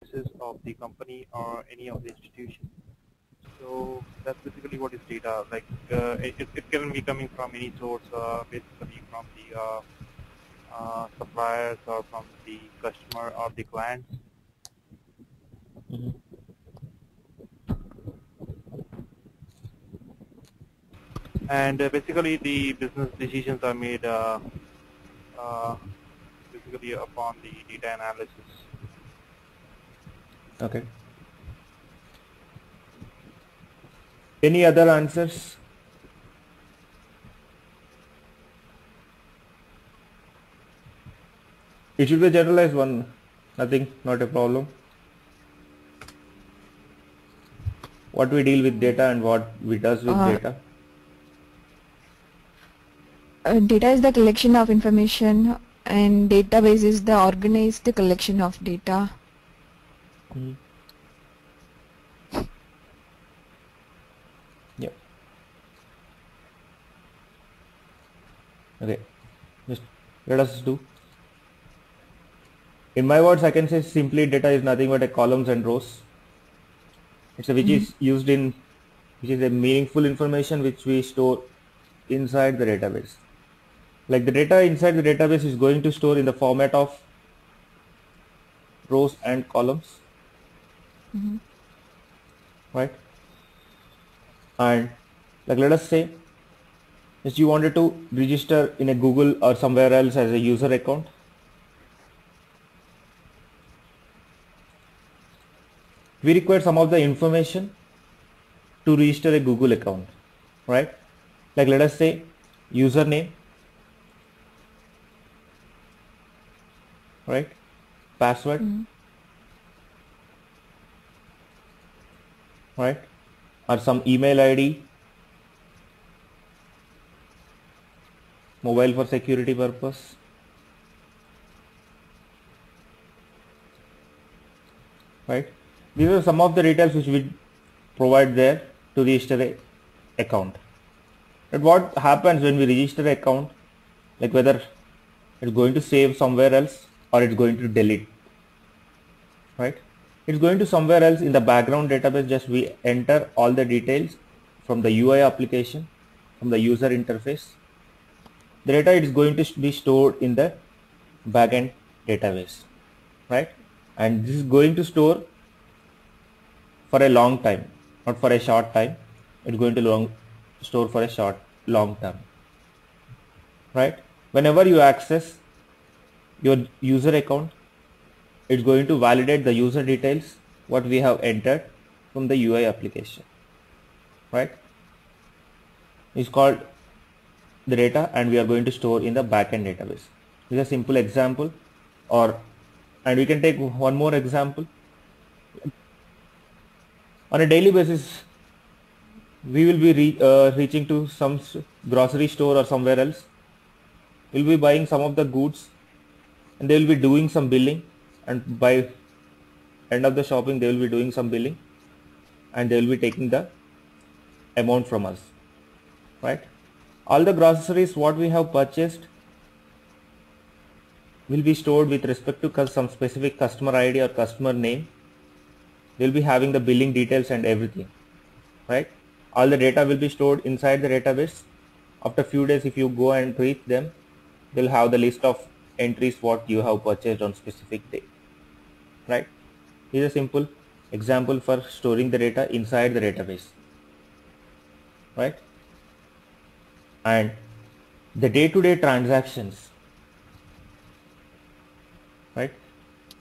analysis of the company or any of the institution. So that's basically what is data. Like it can be coming from any source, basically from the suppliers or from the customer or the clients. Mm-hmm. And basically the business decisions are made basically upon the data analysis. Okay. Any other answers? It should be a generalized one. Nothing, not a problem. What we deal with data and what we does with data. Data is the collection of information and database is the organized collection of data. Mm-hmm. Yep. Okay. Just let us do. In my words, I can say simply data is nothing but a columns and rows. It's a, which is used in, which is a meaningful information which we store inside the database. Like the data inside the database is going to store in the format of rows and columns, right? And like let us say if you wanted to register in a Google or somewhere else as a user account, we require some of the information to register a Google account, right? Like let us say username, right? Password, right? Or some email ID, mobile for security purpose, right? These are some of the details which we provide there to register a account. But what happens when we register an account, like whether it's going to save somewhere else or it's going to delete, right? It's going to somewhere else in the background database. Just we enter all the details from the UI application, from the user interface. The data is going to be stored in the backend database, right? And this is going to store for a long time, not for a short time. It's going to store for a long term, right? Whenever you access your user account, it's going to validate the user details what we have entered from the UI application, right? It's called the data and we are going to store in the backend database. This is a simple example, and we can take one more example. On a daily basis, we will be reaching to some grocery store or somewhere else. We'll be buying some of the goods and they will be doing some billing, and by end of the shopping they will be doing some billing and they will be taking the amount from us, right? All the groceries what we have purchased will be stored with respect to some specific customer ID or customer name. They'll be having the billing details and everything, right? All the data will be stored inside the database. After few days, if you go and read them, they'll have the list of entries what you have purchased on specific day, right? Here's a simple example for storing the data inside the database, right? And the day-to-day transactions, right?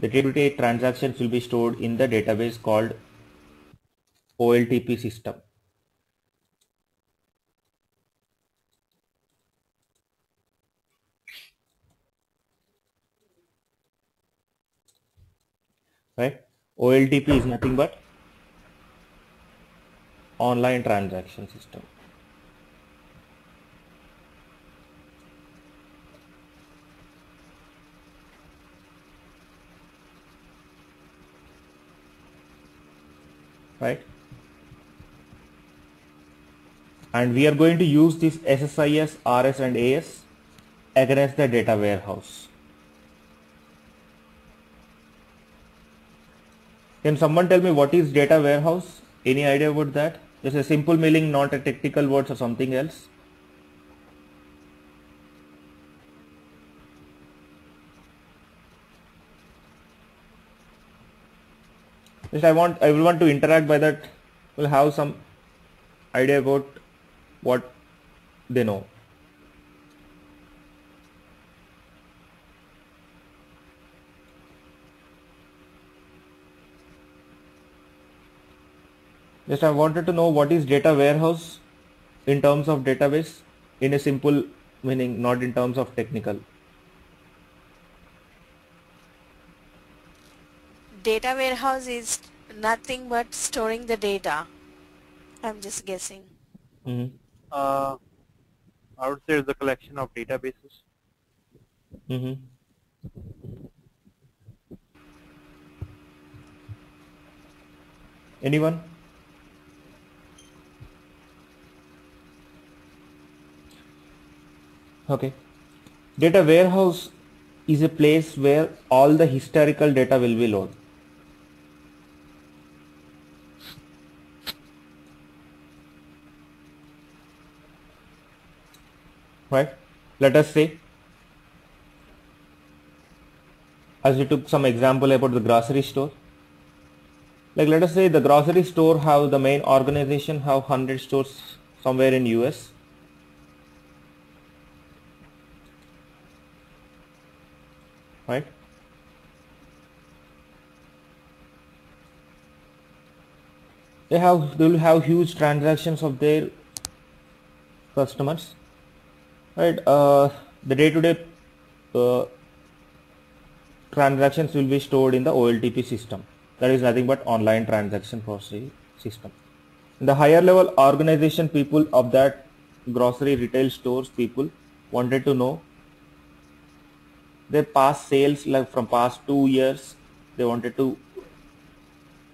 The day-to-day transactions will be stored in the database called OLTP system. Right? OLTP is nothing but online transaction system. Right? And we are going to use this SSIS, RS and AS against the data warehouse. Can someone tell me what is data warehouse? Any idea about that? Just a simple meaning, not a technical words or something else. Just I want everyone to interact by that. Will have some idea about what they know. Just I wanted to know what is data warehouse in terms of database in a simple meaning, not in terms of technical. Data warehouse is nothing but storing the data. I'm just guessing. Mm-hmm. I would say it's a collection of databases. Mm-hmm. Anyone? Okay. Data warehouse is a place where all the historical data will be loaded. Right? Let us say, as we took some example about the grocery store, like let us say the grocery store have the main organization have 100 stores somewhere in US. Right? They will have huge transactions of their customers. Right? The day-to-day transactions will be stored in the OLTP system. That is nothing but online transaction processing system. In the higher level organization, people of that grocery retail stores people wanted to know their past sales, like from past 2 years. They wanted to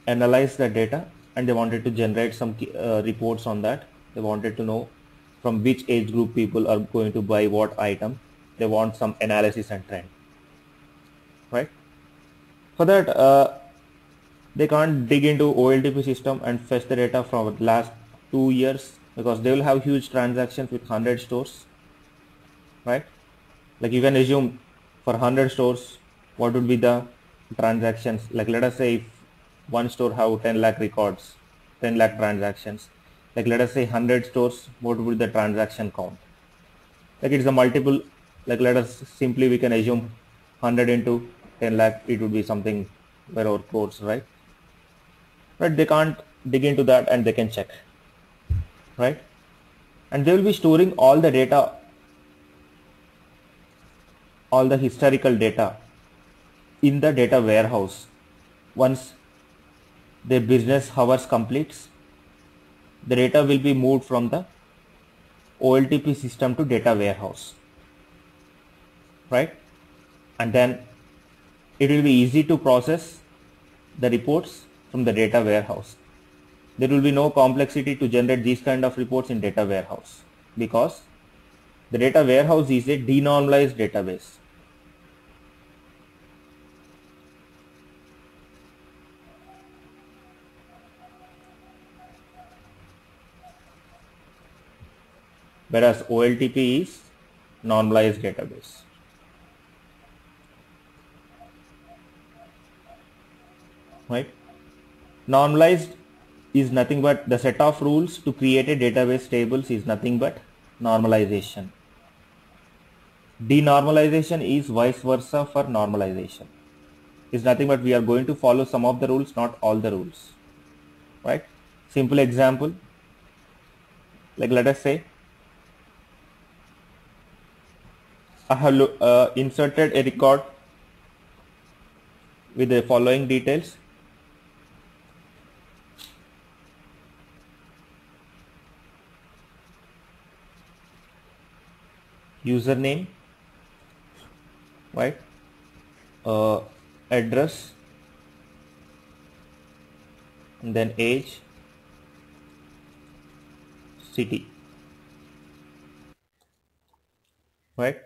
analyze the data and they wanted to generate some reports on that. They wanted to know from which age group people are going to buy what item. They want some analysis and trend. Right? For that, they can't dig into OLTP system and fetch the data from the last 2 years because they will have huge transactions with 100 stores, right? Like you can assume for 100 stores, what would be the transactions? Like let us say if one store have 10 lakh records, 10 lakh transactions, like let us say 100 stores, what would be the transaction count? Like it's a multiple, like let us simply we can assume 100 into 10 lakh, it would be something where our crores, right? Right, they can't dig into that and they can check, right? And they will be storing all the data, all the historical data in the data warehouse. Once their business hours completes, the data will be moved from the OLTP system to data warehouse, right? And then it will be easy to process the reports from the data warehouse. There will be no complexity to generate these kind of reports in data warehouse because the data warehouse is a denormalized database. Whereas OLTP is normalized database. Right? Normalized is nothing but the set of rules to create a database tables is nothing but normalization. Denormalization is vice versa for normalization. It's nothing but we are going to follow some of the rules, not all the rules. Right? Simple example, like let us say I have inserted a record with the following details. Username, right? Address, and then age, city, right?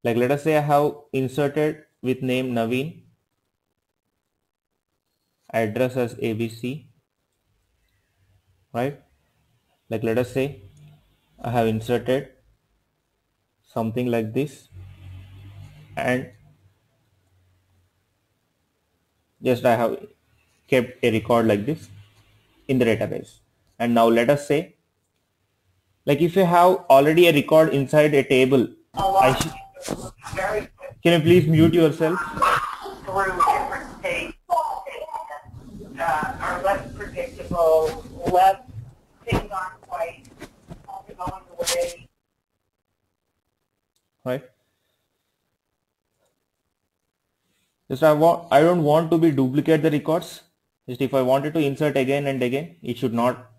Like let us say I have inserted with name Naveen address as ABC, right? Like let us say I have inserted something like this and just I have kept a record like this in the database. And now let us say, like if you have already a record inside a table, can you please mute yourself? Through different states are less predictable, less things aren't quite going the way. Right. Just I don't want to be duplicate the records. Just if I wanted to insert again and again, it should not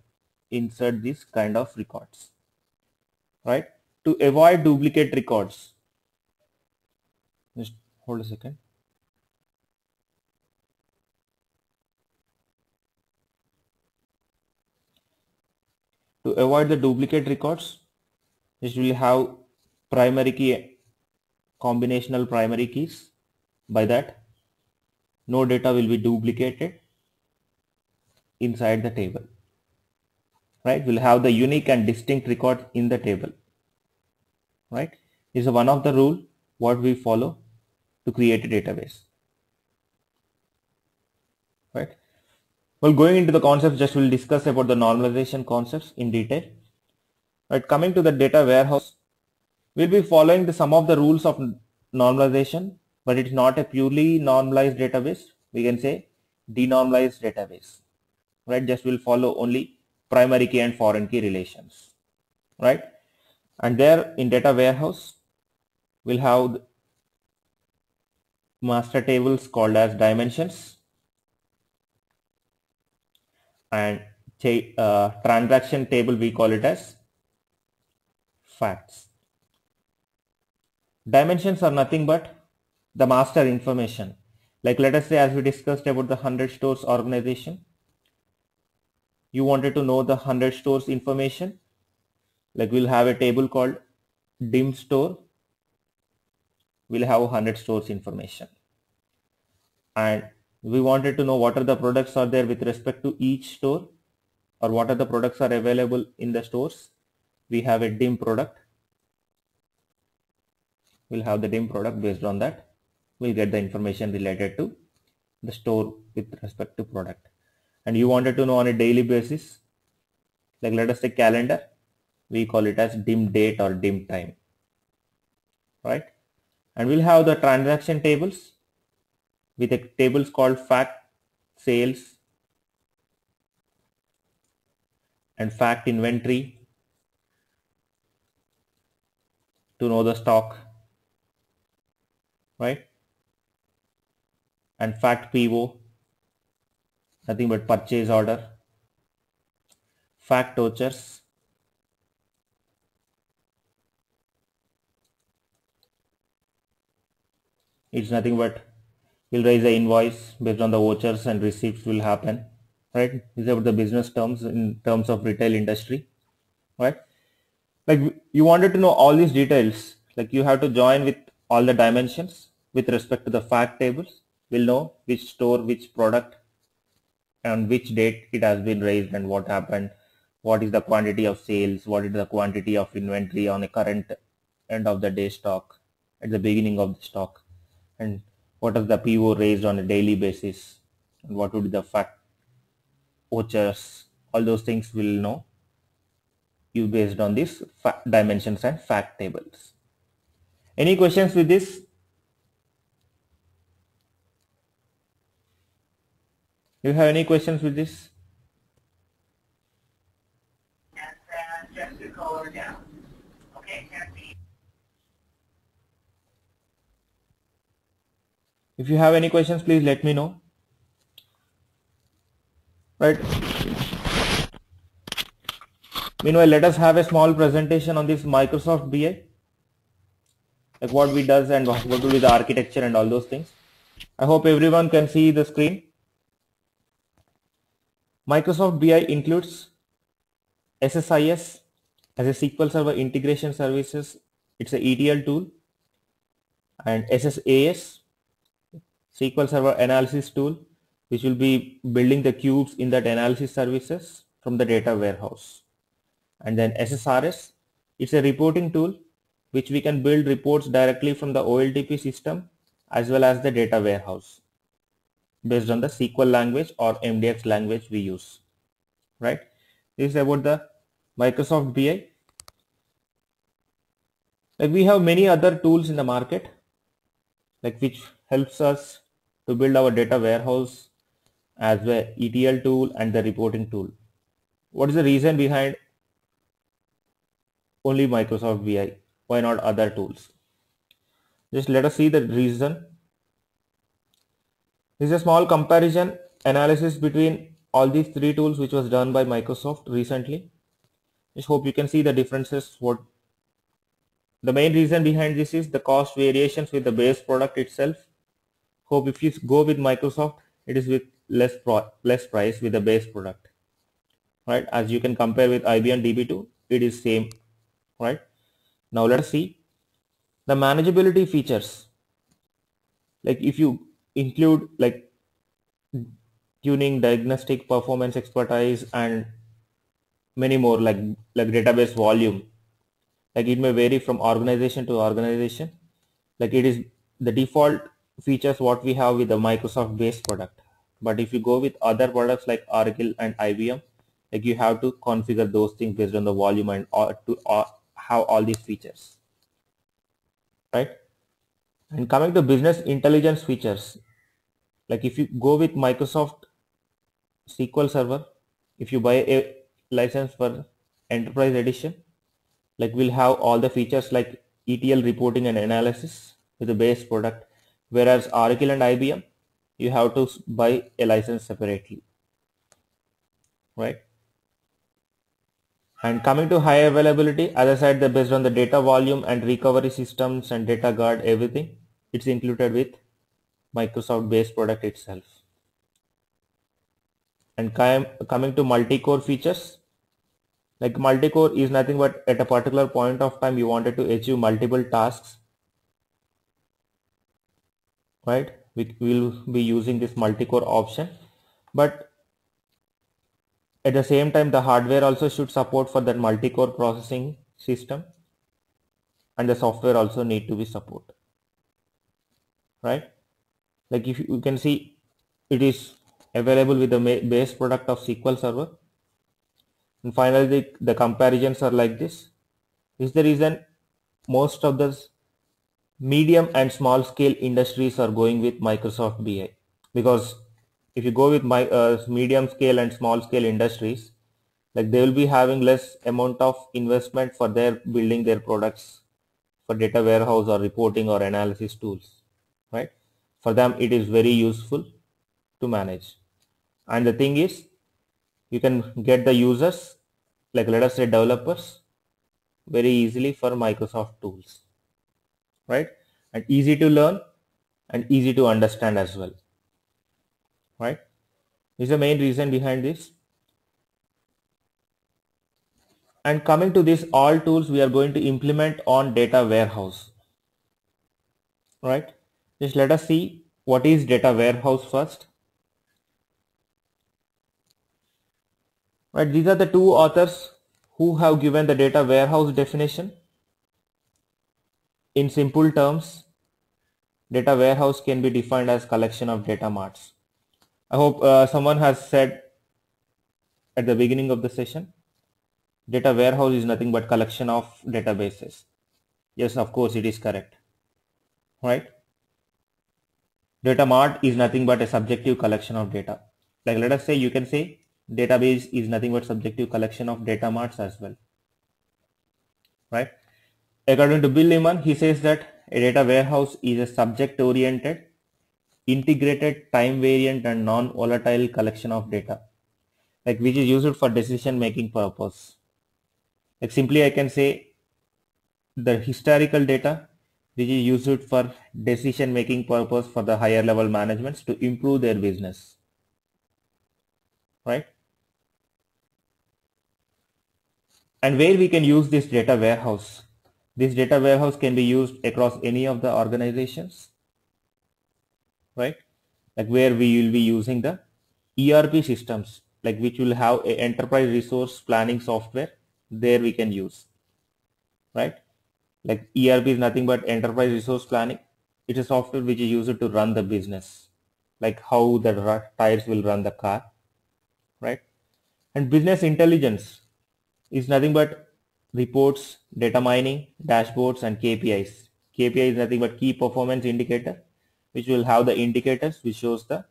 insert this kind of records. Right. To avoid duplicate records. Just hold a second. To avoid the duplicate records, just will have primary key, combinational primary keys. By that, no data will be duplicated inside the table. Right? We'll have the unique and distinct record in the table. Right? This is one of the rule what we follow to create a database. Right? Well, going into the concepts, just we'll discuss about the normalization concepts in detail. Right? Coming to the data warehouse, we'll be following some of the rules of normalization, but it's not a purely normalized database. We can say denormalized database. Right? Just will follow only primary key and foreign key relations. Right? And there in data warehouse, we'll have master tables called as dimensions and transaction table we call it as facts. Dimensions are nothing but the master information. Like let us say, as we discussed about the 100 stores organization, you wanted to know the 100 stores information. Like we'll have a table called dim store. We'll have 100 stores information. And we wanted to know what are the products are there with respect to each store, or what are the products are available in the stores. We have a dim product. We'll have the dim product. Based on that, we'll get the information related to the store with respect to product. And you wanted to know on a daily basis, like let us say calendar, we call it as dim date or dim time. Right? And we'll have the transaction tables with a tables called fact sales and fact inventory to know the stock, right? And fact PO, nothing but purchase order. Fact vouchers, it's nothing but we'll raise the invoice based on the vouchers and receipts will happen, right? These are the business terms in terms of retail industry, right? Like you wanted to know all these details, like you have to join with all the dimensions with respect to the fact tables. We'll know which store, which product, and which date it has been raised and what happened, what is the quantity of sales, what is the quantity of inventory on a current end of the day stock, at the beginning of the stock, and what is the PO raised on a daily basis, and what would be the fact vouchers. All those things will know you based on these dimensions and fact tables. Any questions with this? Do you have any questions with this? And just to color down. Okay, If you have any questions, please let me know. Right. Meanwhile, let us have a small presentation on this Microsoft BI, like what we does and what will be the architecture and all those things. I hope everyone can see the screen. Microsoft BI includes SSIS as a SQL Server integration services. It's a ETL tool, and SSAS, SQL Server analysis tool, which will be building the cubes in that analysis services from the data warehouse. And then SSRS, it's a reporting tool which we can build reports directly from the OLTP system as well as the data warehouse based on the SQL language or MDX language we use, right? This is about the Microsoft BI. Like we have many other tools in the market, like which helps us to build our data warehouse as the ETL tool and the reporting tool. What is the reason behind only Microsoft BI? Why not other tools? Just let us see the reason. This is a small comparison analysis between all these three tools which was done by Microsoft recently. Just hope you can see the differences. What the main reason behind this is the cost variations with the base product itself. Hope if you go with Microsoft, it is with less price with the base product, right? As you can compare with IBM DB2, it is same, right? Now let us see the manageability features. Like if you include like tuning, diagnostic, performance expertise, and many more, like database volume, like it may vary from organization to organization. Like it is the default features what we have with the Microsoft base product. But if you go with other products like Oracle and IBM, like you have to configure those things based on the volume and to have all these features, right? And coming to business intelligence features, like if you go with Microsoft SQL Server, if you buy a license for Enterprise Edition, like we'll have all the features like ETL reporting and analysis with the base product, whereas Oracle and IBM, you have to buy a license separately, right? And coming to high availability, as I said, based on the data volume and recovery systems and data guard, everything, it's included with Microsoft base product itself. And coming to multi-core features, like multi-core is nothing but at a particular point of time you wanted to achieve multiple tasks, right? We will be using this multi-core option, but at the same time the hardware also should support for that multi-core processing system, and the software also need to be support, right? Like if you can see, it is available with the base product of SQL Server. And finally the comparisons are like this. This is the reason most of the medium and small scale industries are going with Microsoft BI, because if you go with medium scale and small scale industries, like they will be having less amount of investment for their building their products for data warehouse or reporting or analysis tools, right? For them it is very useful to manage. And the thing is, you can get the users, like let us say developers, very easily for Microsoft tools, right? And easy to learn and easy to understand as well, right? This is the main reason behind this. And coming to this, all tools we are going to implement on data warehouse, right? Just let us see what is data warehouse first, right? These are the two authors who have given the data warehouse definition. In simple terms, data warehouse can be defined as collection of data marts. I hope someone has said at the beginning of the session, data warehouse is nothing but collection of databases. Yes, of course, it is correct, right? Data mart is nothing but a subjective collection of data. Like let us say, you can say database is nothing but subjective collection of data marts as well, right? According to Bill Lehman, he says that a data warehouse is a subject-oriented, integrated, time-variant and non-volatile collection of data, like which is used for decision-making purpose. Like simply I can say the historical data which is used for decision-making purpose for the higher level managements to improve their business, right? And where we can use this data warehouse. This data warehouse can be used across any of the organizations, right? like where we will be using the ERP systems, like which will have a enterprise resource planning software. There we can use, right? Like ERP is nothing but enterprise resource planning. It's a software which is used to run the business, like how the tires will run the car, right? And business intelligence is nothing but reports, data mining, dashboards, and KPIs. KPI is nothing but key performance indicator, which will have the indicators which shows the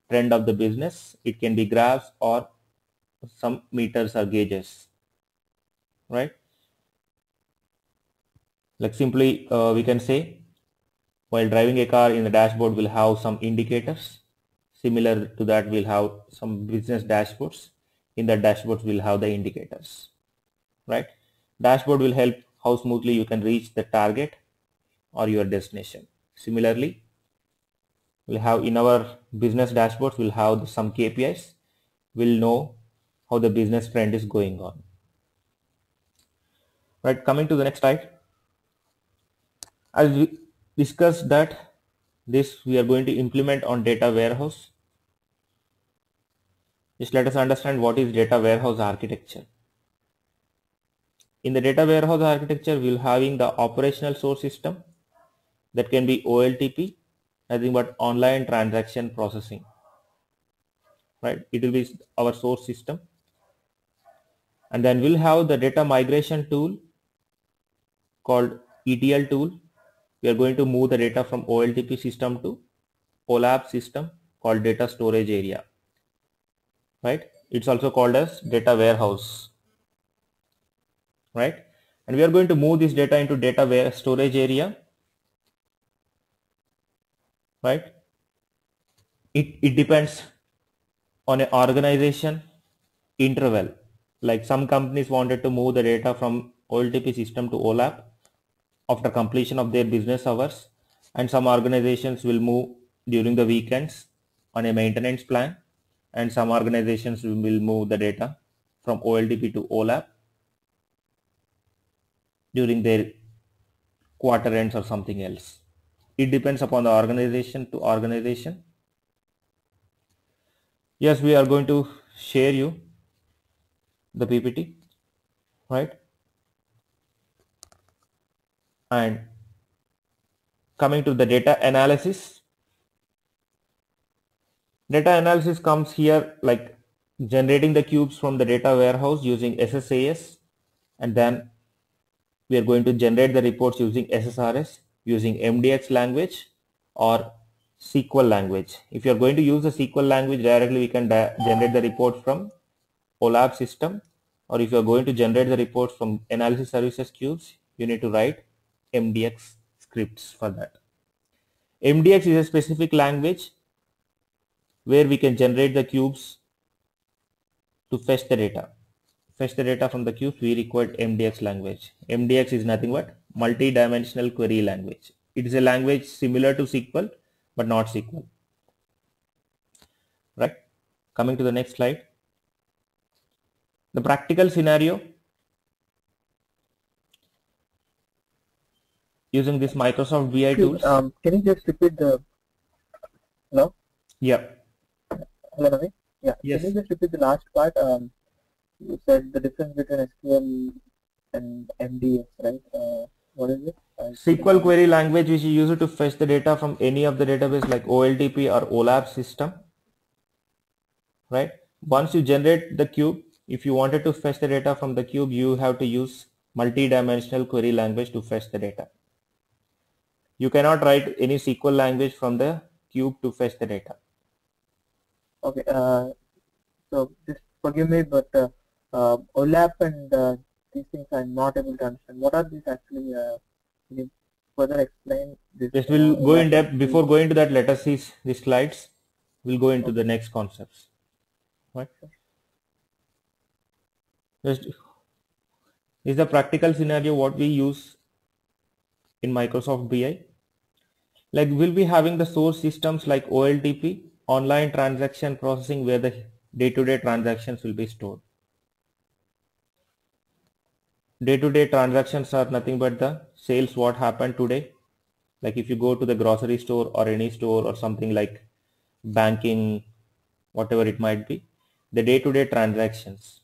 trend of the business. It can be graphs or some meters or gauges, right? Like simply we can say, while driving a car, in the dashboard will have some indicators. Similar to that, we'll have some business dashboards. In the dashboards, we'll have the indicators, right? Dashboard will help how smoothly you can reach the target or your destination. Similarly, we'll have in our business dashboards, we'll have some KPIs. We'll know how the business trend is going on. Right, coming to the next slide. As we discussed that this we are going to implement on data warehouse. Just let us understand what is data warehouse architecture. In the data warehouse architecture, we'll having the operational source system that can be OLTP, nothing but online transaction processing, right? It will be our source system. And then we'll have the data migration tool called ETL tool. We are going to move the data from OLTP system to OLAP system called data storage area, right? It's also called as data warehouse, right? And we are going to move this data into data storage area, right? It depends on an organization interval. Like some companies wanted to move the data from OLTP system to OLAP after completion of their business hours, and some organizations will move during the weekends on a maintenance plan, and some organizations will move the data from OLTP to OLAP during their quarter ends or something else. It depends upon the organization to organization. Yes, we are going to share you the PPT, right? And coming to the data analysis. Data analysis comes here like generating the cubes from the data warehouse using SSAS, and then we are going to generate the reports using SSRS, using MDX language or SQL language. If you are going to use the SQL language directly, we can generate the report from OLAP system, or if you are going to generate the reports from analysis services cubes, you need to write MDX scripts for that. MDX is a specific language where we can generate the cubes to fetch the data. Fetch the data from the cubes, we require MDX language. MDX is nothing but multi-dimensional query language. It is a language similar to SQL, but not SQL. Right? Coming to the next slide. The practical scenario using this Microsoft BI tools. Can you just repeat the hello? Yeah. Hello, Ravi? Yeah. Yes. Can you just repeat the last part? You said the difference between SQL and MDX, right? What is it? SQL query language which is used to fetch the data from any of the database like OLTP or OLAP system, right? Once you generate the cube, if you wanted to fetch the data from the cube, you have to use multi-dimensional query language to fetch the data. You cannot write any SQL language from the cube to fetch the data. Okay. So just forgive me, but OLAP and these things I'm not able to understand. What are these actually? Can you further explain this? Yes, we'll go in depth. Before going to that, let us see the slides. We'll go into the next concepts. Right? Just is the practical scenario what we use in Microsoft BI. Like we'll be having the source systems like OLTP, online transaction processing, where the day-to-day transactions will be stored. Day-to-day transactions are nothing but the sales what happened today. Like if you go to the grocery store or any store or something like banking, whatever it might be, the day-to-day transactions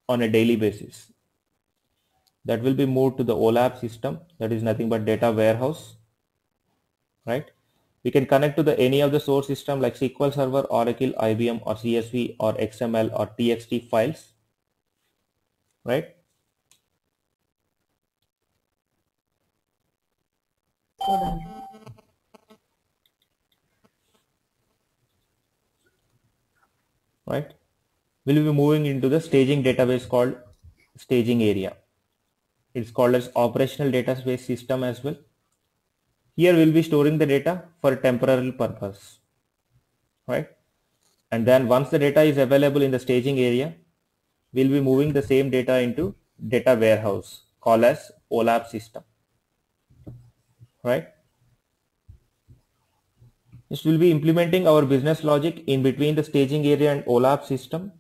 on a daily basis. That will be moved to the OLAP system, that is nothing but data warehouse, right? We can connect to the any of the source system like SQL Server, Oracle, IBM, or CSV, or XML or TXT files, right? Right? We'll be moving into the staging database called staging area. It's called as operational database system as well. Here we'll be storing the data for a temporary purpose, right? And then once the data is available in the staging area, we'll be moving the same data into data warehouse called as OLAP system, right? This will be implementing our business logic in between the staging area and OLAP system,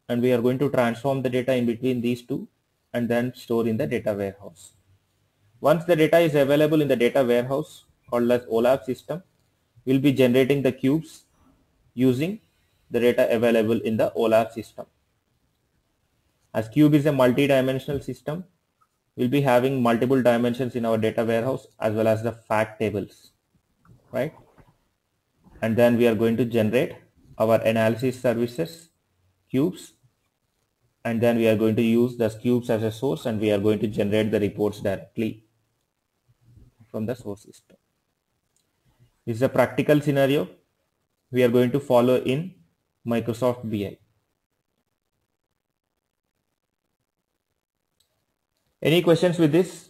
and we are going to transform the data in between these two and then store in the data warehouse. Once the data is available in the data warehouse called as OLAP system, we'll be generating the cubes using the data available in the OLAP system. As cube is a multi-dimensional system, we'll be having multiple dimensions in our data warehouse as well as the fact tables, right? And then we are going to generate our analysis services cubes, and then we are going to use the cubes as a source, and we are going to generate the reports directly from the source system. This is a practical scenario we are going to follow in Microsoft BI. Any questions with this?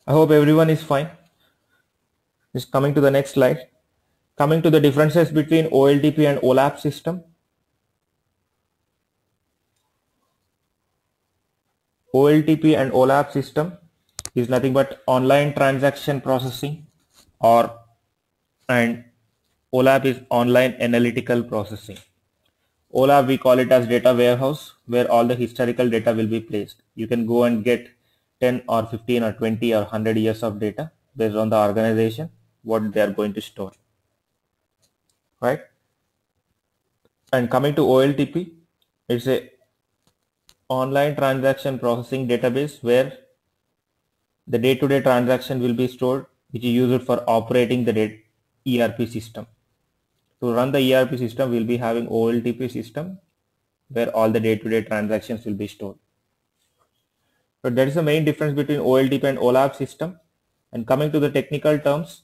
I hope everyone is fine. Just coming to the next slide. Coming to the differences between OLTP and OLAP system. OLTP and OLAP system is nothing but online transaction processing, and OLAP is online analytical processing. OLAP, we call it as data warehouse, where all the historical data will be placed. You can go and get 10 or 15 or 20 or 100 years of data based on the organization, what they are going to store, right? And coming to OLTP, it's a online transaction processing database where the day-to-day transaction will be stored, which is used for operating the ERP system. To run the ERP system, we'll be having OLTP system where all the day-to-day transactions will be stored. So that is the main difference between OLTP and OLAP system. And coming to the technical terms,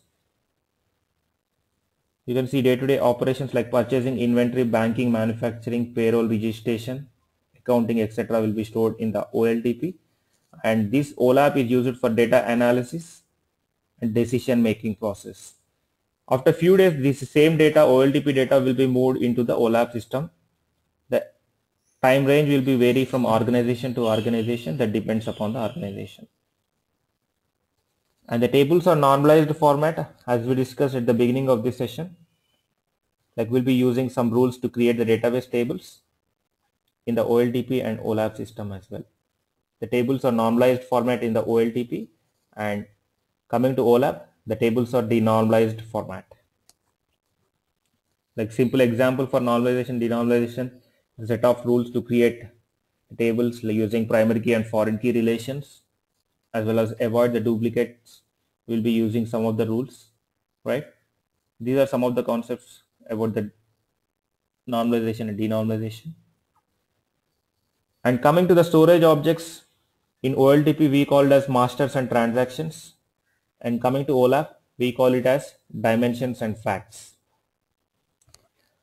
you can see day-to-day operations like purchasing, inventory, banking, manufacturing, payroll, registration, accounting, etc. will be stored in the OLTP. And this OLAP is used for data analysis and decision making process. After few days, this same data, OLTP data, will be moved into the OLAP system. The time range will be vary from organization to organization, that depends upon the organization. And the tables are normalized format, as we discussed at the beginning of this session. Like we'll be using some rules to create the database tables in the OLTP and OLAP system as well. The tables are normalized format in the OLTP, and coming to OLAP, the tables are denormalized format. Like simple example for normalization, denormalization, a set of rules to create tables like using primary key and foreign key relations, as well as avoid the duplicates. We'll be using some of the rules, right? These are some of the concepts about the normalization and denormalization. And coming to the storage objects, in OLTP we call it as masters and transactions, and coming to OLAP we call it as dimensions and facts.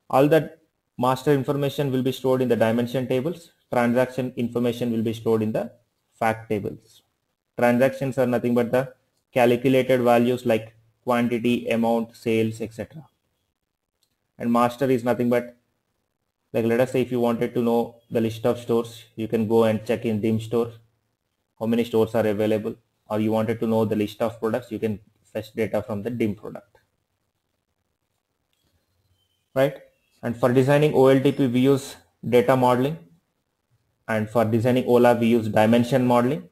All that master information will be stored in the dimension tables. Transaction information will be stored in the fact tables. Transactions are nothing but the calculated values like quantity, amount, sales, etc. And master is nothing but, like let us say if you wanted to know the list of stores, you can go and check in DIM store how many stores are available. or you wanted to know the list of products, you can fetch data from the dim product, right? And for designing OLTP, we use data modeling, and for designing OLAP, we use dimension modeling.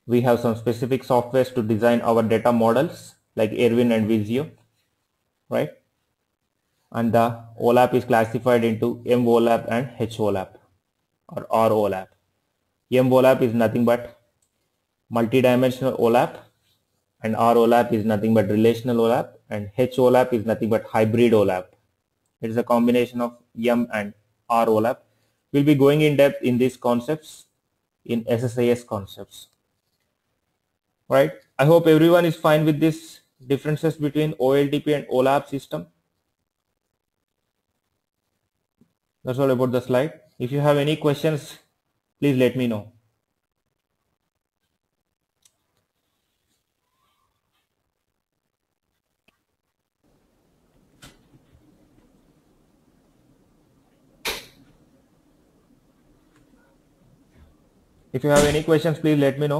We have some specific softwares to design our data models like Erwin and Visio, right? And the OLAP is classified into MOLAP and HOLAP or ROLAP. MOLAP is nothing but multidimensional OLAP, and ROLAP is nothing but relational OLAP, and HOLAP is nothing but hybrid OLAP. It is a combination of M and R OLAP. We'll be going in depth in these concepts in SSIS concepts. Right? I hope everyone is fine with these differences between OLTP and OLAP system. That's all about the slide. If you have any questions, please let me know. If you have any questions, please let me know.